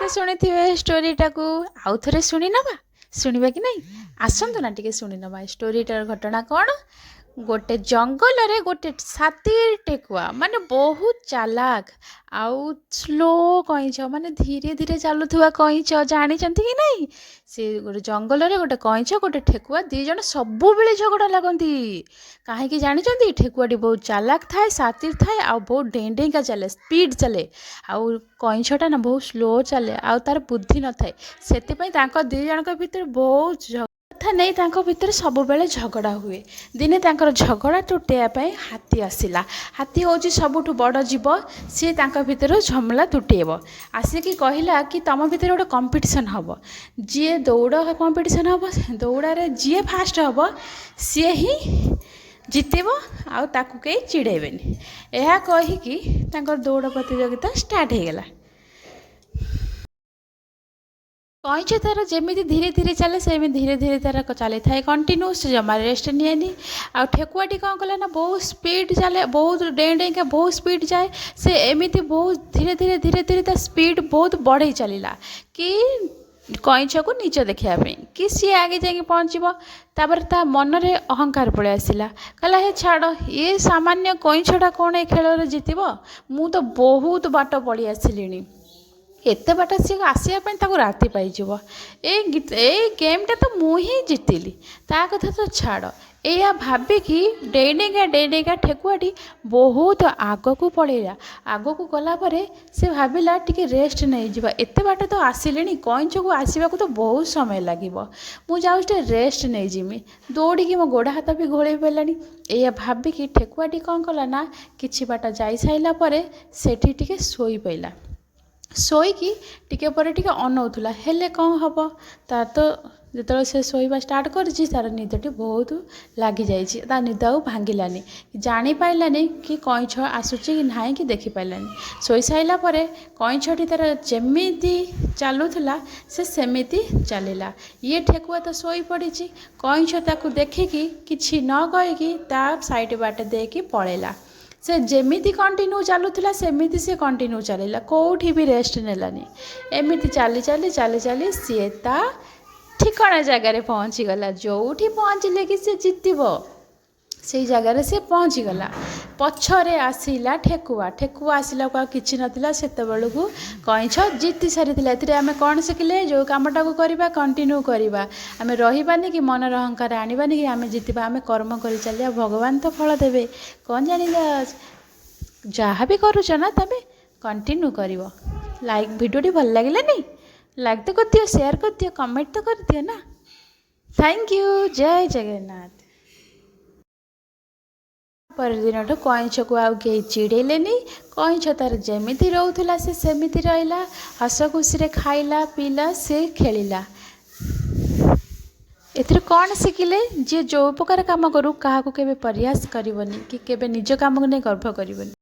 समस्ते शुणिथिबे स्टोरीटा को आउ थरे शुणी नबा शुणिबा कि नहीं आसंतु ना टिके शुणी नबा स्टोरीटार घटना कौन गोटे जंगल रे गोटे सातिर टेकुआ माने बहुत चालाक आउ स्लो कईच माने धीरे धीरे चलुवा कईच जानिचंती कि नहीं से गोटे जंगल रे गोटे कईच गोटे ठेकुआ दी जण सबु बेले झगड़ा लागंती काहेकि जानिचंती ठेकुआटी बहुत चालाक थाए सातिर थाए आउ बहुत डें डेंका चले स्पीड चले आउ कईचटा ना बहुत स्लो चले आउ तार बुद्धि न थाए सेतिपई तांको दी जणक भितर बहुत कथा नहीं तांको भितर सब बेले झगड़ा हुए दिने तांकर झगड़ा तुटेया हाथी आसिला हाथी हूँ सबुठ बड़ जीव सी तांको भितर झमेला तुटेब आसिकी कहला कि तुम भितर गोटे कंपटीशन हम जी दौड़ कंपटीशन हम दौड़े जी फास्ट हम सी ही जितब आउ ताकू कहीं चिड़ेबेनि यह कहीकि दौड़ प्रतियोगिता स्टार्ट हो गला कईच तार जमी धीरे धीरे चले से धीरे धीरे तार चली था कंटिन्यूस जमा रेस्ट निएनी आ ठेकुआटी कौन कला ना बहुत स्पीड चले बहुत डें डेंका बहुत स्पीड जाए से एमती बहुत धीरे धीरे धीरे धीरे ता स्पीड बहुत बढ़े चलला कि कईच को नीच देखापी कि सी आगे जाकि पहुँचब तापर ता मन रे अहंकार पड़े आसला कहला हे छाड़ ये सामान्य कईचटा कौन ए खेल जितब मु तो बहुत बाट पड़ी आसिली एत बाट सी आसवाई राति पाइज ए गेमटा तो मुझे जितली ता कथा तो छाड़ या भाविकी डेडेगा ठेकुआटी बहुत आग को पड़ेगा आग को गलापर से भाविला टिके रेस्ट नहीं जावा एत बाट तो आसिले कईच को आसवाक तो बहुत समय लगे मुझे रेस्ट नहीं जिमी दौड़ी मो गोड़ हाथ भी घोड़े पारा या भाविकी ठेकुआटी कौन कला ना कि बाट जा सारापर सेठी टिके शोई पड़ा शोईकी टिके पर टिके अनौला हेले कौन हम तार तो जो से शोवा स्टार्ट करी तार निदटी बहुत लगी जा निद आ भांगिलानी जानी पाइलानी कि कईछ आसूची कि ना कि देखी पाइलानी शोई सारापर कईछटी तार जमीती चलूला से सेमिति चलला ये ठेकुआ तो शोई पड़ी कईछ ताकू देखिकी किछि न कहीकि ता साइड बाट देकी पड़ेला से जेमिति कंटिन्यू चलुला सेमिति से कंटिन्यू चलला कौटी भी रेस्ट नेलानी एमिति चली चली चली चली सी ता ठिकाना जगार पहुँचीगला जोठी पहुँचले कि सी जितब से जगार से पहुँचीगला पछरे आसला ठेकुआ ठेकुआ आसला कि नाला से कईछ जीति सारी आम कौन शिखिले जो कमटा को करवा कंटिन्यू करवा आम रही कि मनर अहंकार आनी कि आम जीतवा आम कर्म कर चलिया भगवान तो फल देवे कौन जान जहाँ भी करुच ना तमें कंटिन्यू कर लाइक भिडियोटी भल लगे नहीं लाइक तो कर दियो शेयर कर दियो कमेंट तो कर दियो ना थैंक यू जय जगन्नाथ परदिन कईछ को आउ कहीं चिड़ेले कईछ तार जमीती रोला से सेमिति रहा हस खुशी खाइला पीला से खेलिला एथर कौन शिखिले जी जो प्रकार काम करू क्या केवे प्रयास करनी कि केवे निज काम को नहीं गर्व करनी।